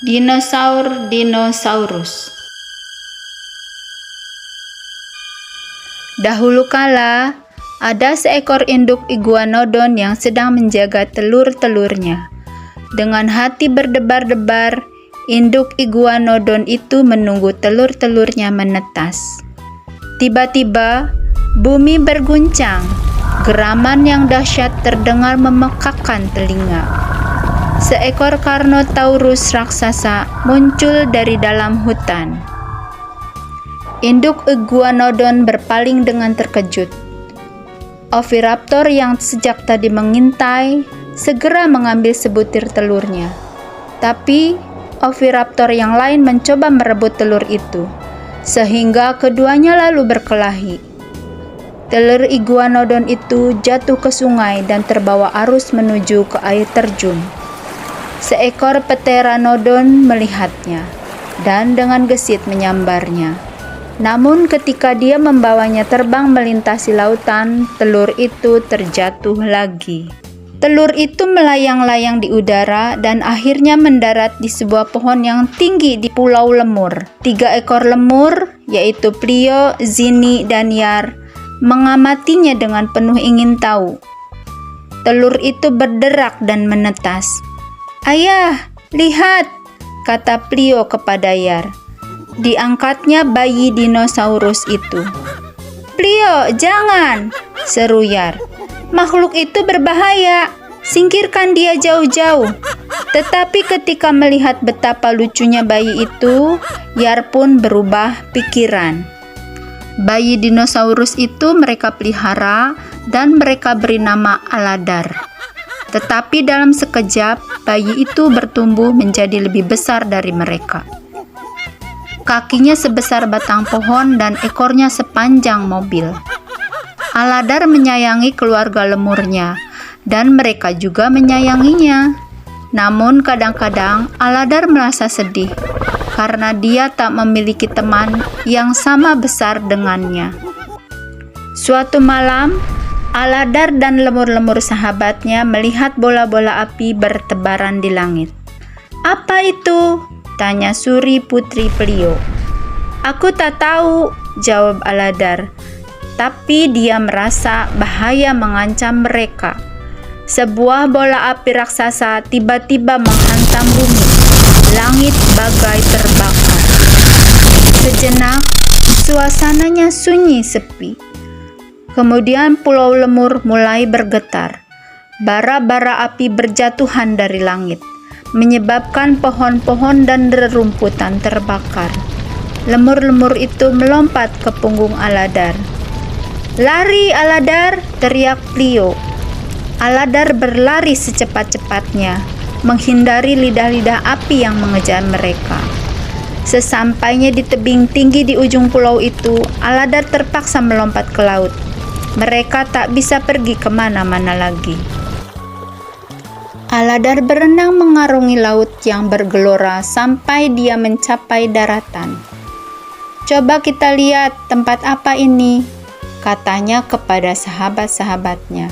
Dinosaurus. Dahulu kala, ada seekor induk iguanodon yang sedang menjaga telur-telurnya. Dengan hati berdebar-debar, induk iguanodon itu menunggu telur-telurnya menetas. Tiba-tiba, bumi berguncang. Geraman yang dahsyat terdengar memekakkan telinga. Seekor Carnotaurus raksasa muncul dari dalam hutan. Induk iguanodon berpaling dengan terkejut. Oviraptor yang sejak tadi mengintai segera mengambil sebutir telurnya. Tapi oviraptor yang lain mencoba merebut telur itu, sehingga keduanya lalu berkelahi. Telur iguanodon itu jatuh ke sungai dan terbawa arus menuju ke air terjun. Seekor pteranodon melihatnya dan dengan gesit menyambarnya. Namun ketika dia membawanya terbang melintasi lautan, telur itu terjatuh lagi. Telur itu melayang-layang di udara dan akhirnya mendarat di sebuah pohon yang tinggi di Pulau Lemur. 3 ekor lemur, yaitu Plio, Zini, dan Yar, mengamatinya dengan penuh ingin tahu. Telur itu berderak dan menetas. "Ayah, lihat," kata Plio kepada Yar. Diangkatnya bayi dinosaurus itu. "Plio, jangan!" seru Yar. "Makhluk itu berbahaya. Singkirkan dia jauh-jauh." Tetapi ketika melihat betapa lucunya bayi itu, Yar pun berubah pikiran. Bayi dinosaurus itu mereka pelihara dan mereka beri nama Aladar. Tetapi dalam sekejap, bayi itu bertumbuh menjadi lebih besar dari mereka. Kakinya sebesar batang pohon dan ekornya sepanjang mobil. Aladar menyayangi keluarga lemurnya, dan mereka juga menyayanginya. Namun kadang-kadang Aladar merasa sedih karena dia tak memiliki teman yang sama besar dengannya. Suatu malam, Aladar dan lemur-lemur sahabatnya melihat bola-bola api bertebaran di langit. "Apa itu?" tanya Suri putri Plio. "Aku tak tahu," jawab Aladar. Tapi dia merasa bahaya mengancam mereka. Sebuah bola api raksasa tiba-tiba menghantam bumi. Langit bagai terbakar. Sejenak, suasananya sunyi sepi. Kemudian Pulau Lemur mulai bergetar. Bara-bara api berjatuhan dari langit, menyebabkan pohon-pohon dan rerumputan terbakar. Lemur-lemur itu melompat ke punggung Aladar. "Lari, Aladar!" teriak Plio. Aladar berlari secepat-cepatnya, menghindari lidah-lidah api yang mengejar mereka. Sesampainya di tebing tinggi di ujung pulau itu, Aladar terpaksa melompat ke laut. Mereka tak bisa pergi kemana-mana lagi. Aladar berenang mengarungi laut yang bergelora sampai dia mencapai daratan. "Coba kita lihat tempat apa ini," katanya kepada sahabat-sahabatnya.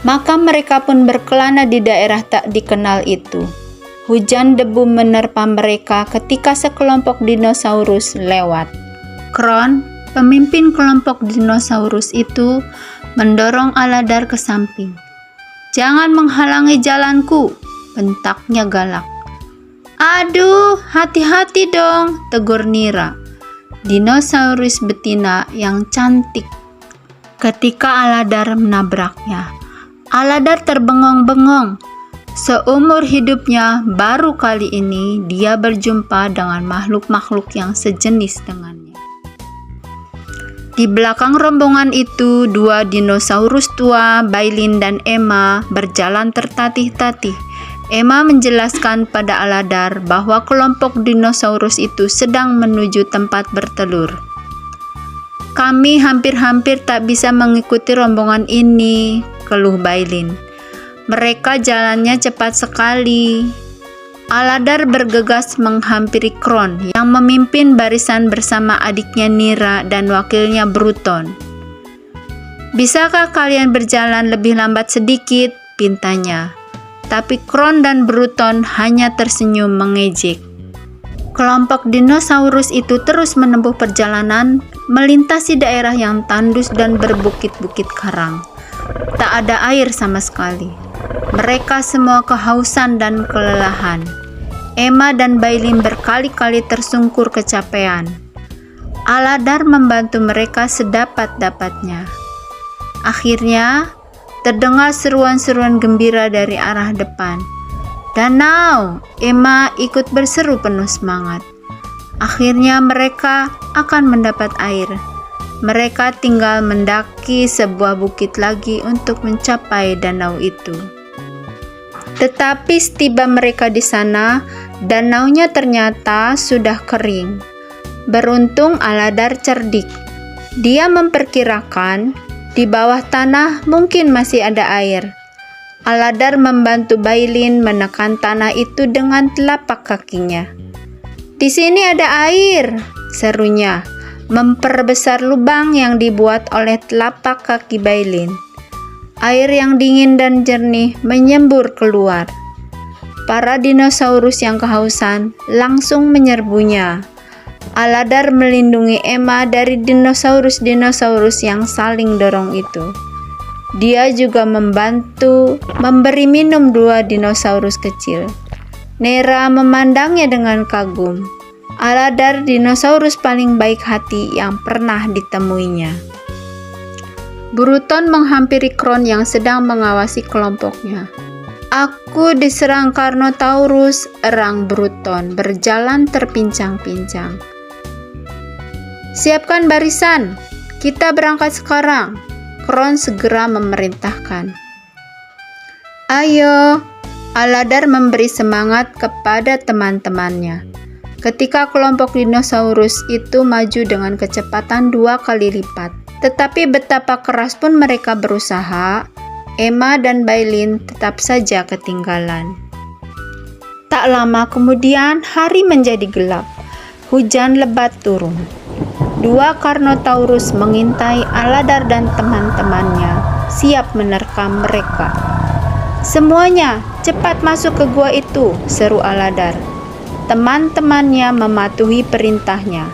Maka mereka pun berkelana di daerah tak dikenal itu. Hujan debu menerpa mereka ketika sekelompok dinosaurus lewat. Kron, pemimpin kelompok dinosaurus itu, mendorong Aladar ke samping. "Jangan menghalangi jalanku," bentaknya galak. "Aduh, hati-hati dong," tegur Nira, dinosaurus betina yang cantik. Ketika Aladar menabraknya, Aladar terbengong-bengong. Seumur hidupnya, baru kali ini dia berjumpa dengan makhluk-makhluk yang sejenis dengannya. Di belakang rombongan itu, 2 dinosaurus tua, Bailin dan Emma, berjalan tertatih-tatih. Emma menjelaskan pada Aladar bahwa kelompok dinosaurus itu sedang menuju tempat bertelur. "Kami hampir-hampir tak bisa mengikuti rombongan ini," keluh Bailin. "Mereka jalannya cepat sekali." Aladar bergegas menghampiri Kron yang memimpin barisan bersama adiknya Nira dan wakilnya Bruton. "Bisakah kalian berjalan lebih lambat sedikit?" pintanya. tapi Kron dan Bruton hanya tersenyum mengejek. Kelompok dinosaurus itu terus menempuh perjalanan melintasi daerah yang tandus dan berbukit-bukit karang. Tak ada air sama sekali. Mereka semua kehausan dan kelelahan. Emma dan Bailin berkali-kali tersungkur kecapean. Aladar membantu mereka sedapat-dapatnya. Akhirnya, terdengar seruan-seruan gembira dari arah depan. "Danau!" Emma ikut berseru penuh semangat. Akhirnya mereka akan mendapat air. Mereka tinggal mendaki sebuah bukit lagi untuk mencapai danau itu. Tetapi setiba mereka di sana, danaunya ternyata sudah kering. Beruntung Aladar cerdik. Dia memperkirakan di bawah tanah mungkin masih ada air. Aladar membantu Bailin menekan tanah itu dengan telapak kakinya. "Di sini ada air," serunya, memperbesar lubang yang dibuat oleh telapak kaki Bailin. Air yang dingin dan jernih menyembur keluar. Para dinosaurus yang kehausan langsung menyerbunya. Aladar melindungi Emma dari dinosaurus-dinosaurus yang saling dorong itu. Dia juga membantu memberi minum 2 dinosaurus kecil. Nera memandangnya dengan kagum. Aladar dinosaurus paling baik hati yang pernah ditemuinya. Bruton menghampiri Kron yang sedang mengawasi kelompoknya. "Aku diserang Carnotaurus," erang Bruton berjalan terpincang-pincang. "Siapkan barisan, kita berangkat sekarang," Kron segera memerintahkan. "Ayo," Aladar memberi semangat kepada teman-temannya. Ketika kelompok dinosaurus itu maju dengan kecepatan 2 kali lipat. Tetapi betapa keras pun mereka berusaha, Emma dan Bailin tetap saja ketinggalan. Tak lama kemudian hari menjadi gelap. Hujan lebat turun. 2 Carnotaurus mengintai Aladar dan teman-temannya, siap menerkam mereka. "Semuanya, cepat masuk ke gua itu," seru Aladar. Teman-temannya mematuhi perintahnya.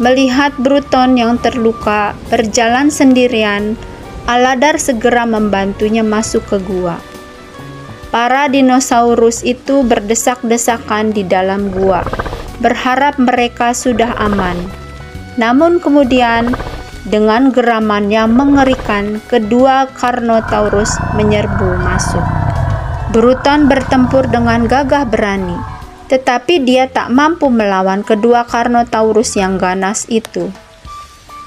Melihat Bruton yang terluka berjalan sendirian, Aladar segera membantunya masuk ke gua. Para dinosaurus itu berdesak-desakan di dalam gua, berharap mereka sudah aman. Namun kemudian, dengan geramannya mengerikan, kedua Carnotaurus menyerbu masuk. Bruton bertempur dengan gagah berani, tetapi dia tak mampu melawan kedua Carnotaurus yang ganas itu.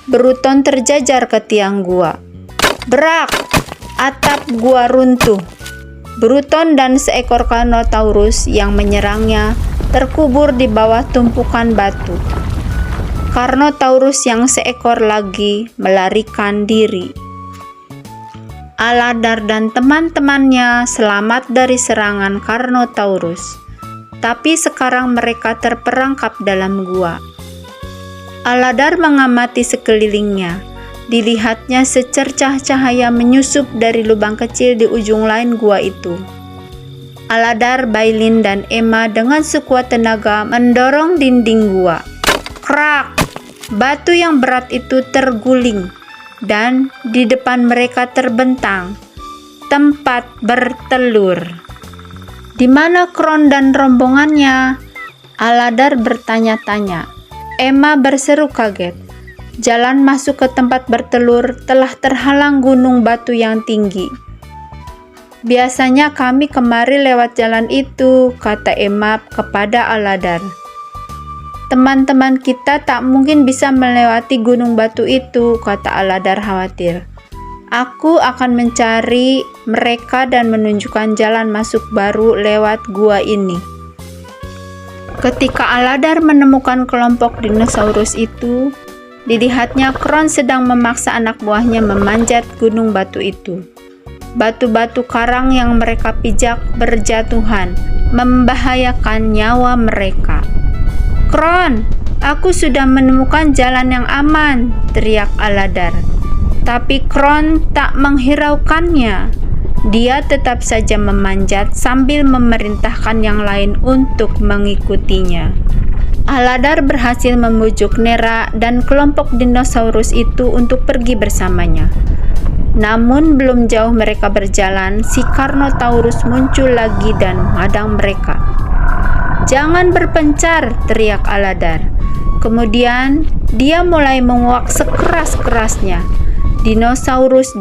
Bruton terjajar ke tiang gua. Brak! Atap gua runtuh. Bruton dan seekor Carnotaurus yang menyerangnya terkubur di bawah tumpukan batu. Carnotaurus yang seekor lagi melarikan diri. Aladar dan teman-temannya selamat dari serangan Carnotaurus, tapi sekarang mereka terperangkap dalam gua. Aladar mengamati sekelilingnya. Dilihatnya secercah cahaya menyusup dari lubang kecil di ujung lain gua itu. Aladar, Bailin, dan Emma dengan sekuat tenaga mendorong dinding gua. Krak! Batu yang berat itu terguling, dan di depan mereka terbentang tempat bertelur. "Di mana Kron dan rombongannya?" Aladar bertanya-tanya. Emma berseru kaget. Jalan masuk ke tempat bertelur telah terhalang gunung batu yang tinggi. "Biasanya kami kemari lewat jalan itu," kata Emma kepada Aladar. "Teman-teman kita tak mungkin bisa melewati gunung batu itu," kata Aladar khawatir. "Aku akan mencari mereka dan menunjukkan jalan masuk baru lewat gua ini." Ketika Aladar menemukan kelompok dinosaurus itu, dilihatnya Kron sedang memaksa anak buahnya memanjat gunung batu itu. Batu-batu karang yang mereka pijak berjatuhan, membahayakan nyawa mereka. "Kron, aku sudah menemukan jalan yang aman," teriak Aladar. Tapi Kron tak menghiraukannya. Dia tetap saja memanjat sambil memerintahkan yang lain untuk mengikutinya. Aladar berhasil membujuk Nera dan kelompok dinosaurus itu untuk pergi bersamanya. Namun belum jauh mereka berjalan, si Carnotaurus muncul lagi dan menghadang mereka. "Jangan berpencar!" teriak Aladar. Kemudian dia mulai menguak sekeras-kerasnya. Dinosaurus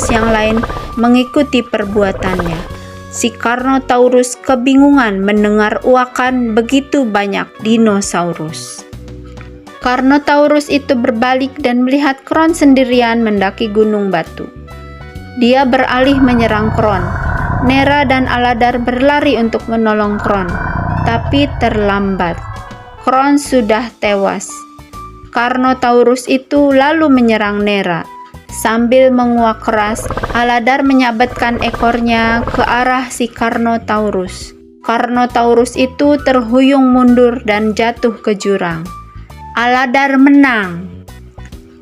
yang lain mengikuti perbuatannya. Si Carnotaurus kebingungan mendengar uakan begitu banyak dinosaurus. Carnotaurus itu berbalik dan melihat Kron sendirian mendaki gunung batu. Dia beralih menyerang Kron. Nera dan Aladar berlari untuk menolong Kron, tapi terlambat. Kron sudah tewas. Carnotaurus itu lalu menyerang Nera. Sambil menguak keras, Aladar menyabetkan ekornya ke arah si Carnotaurus. Carnotaurus itu terhuyung mundur dan jatuh ke jurang. Aladar menang.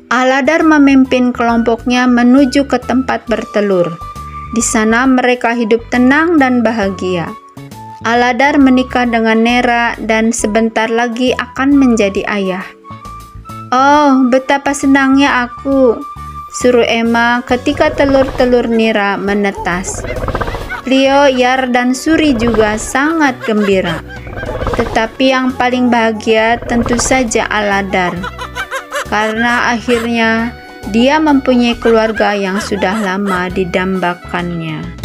Aladar memimpin kelompoknya menuju ke tempat bertelur. Di sana mereka hidup tenang dan bahagia. Aladar menikah dengan Nera dan sebentar lagi akan menjadi ayah. "Oh, betapa senangnya aku!" seru Emma ketika telur-telur Nera menetas. Leo, Yar, dan Suri juga sangat gembira. Tetapi yang paling bahagia tentu saja Aladar, karena akhirnya dia mempunyai keluarga yang sudah lama didambakannya.